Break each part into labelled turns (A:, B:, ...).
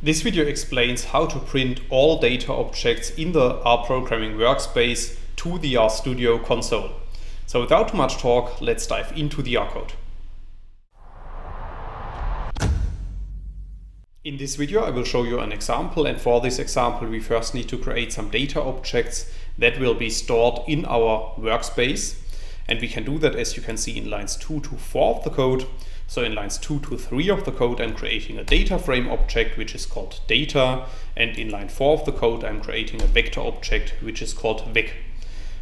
A: This video explains how to print all data objects in the R programming workspace to the RStudio console. So without too much talk, let's dive into the R code. In this video I will show you an example, and for this example we first need to create some data objects that will be stored in our workspace. And we can do that, as you can see, in lines 2 to 4 of the code. So in lines 2 to 3 of the code I'm creating a data frame object which is called data, and in line 4 of the code I'm creating a vector object which is called vec.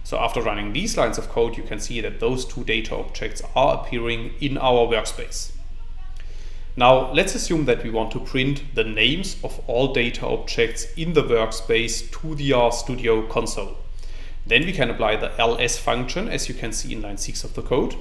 A: So after running these lines of code you can see that those two data objects are appearing in our workspace. Now let's assume that we want to print the names of all data objects in the workspace to the RStudio console. Then we can apply the ls function, as you can see in line 6 of the code.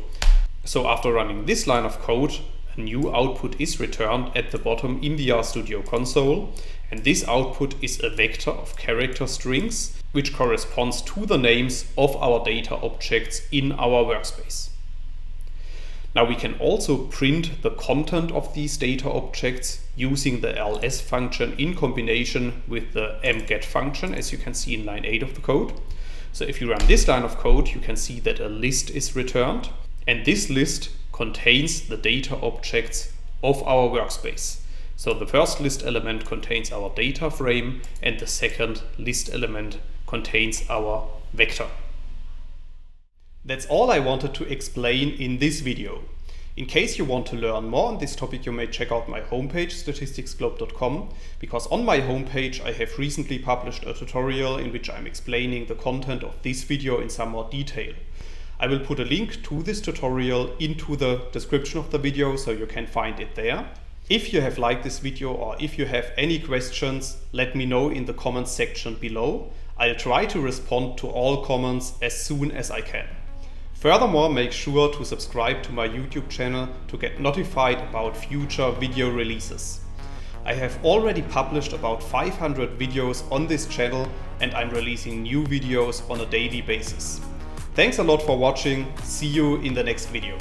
A: So after running this line of code, a new output is returned at the bottom in the RStudio console, and this output is a vector of character strings which corresponds to the names of our data objects in our workspace. Now we can also print the content of these data objects using the ls function in combination with the mget function, as you can see in line 8 of the code. So if you run this line of code, you can see that a list is returned, and this list contains the data objects of our workspace. So the first list element contains our data frame, and the second list element contains our vector. That's all I wanted to explain in this video. In case you want to learn more on this topic, you may check out my homepage statisticsglobe.com, because on my homepage I have recently published a tutorial in which I'm explaining the content of this video in some more detail. I will put a link to this tutorial into the description of the video so you can find it there. If you have liked this video or if you have any questions, let me know in the comments section below. I'll try to respond to all comments as soon as I can. Furthermore, make sure to subscribe to my YouTube channel to get notified about future video releases. I have already published about 500 videos on this channel, and I'm releasing new videos on a daily basis. Thanks a lot for watching. See you in the next video.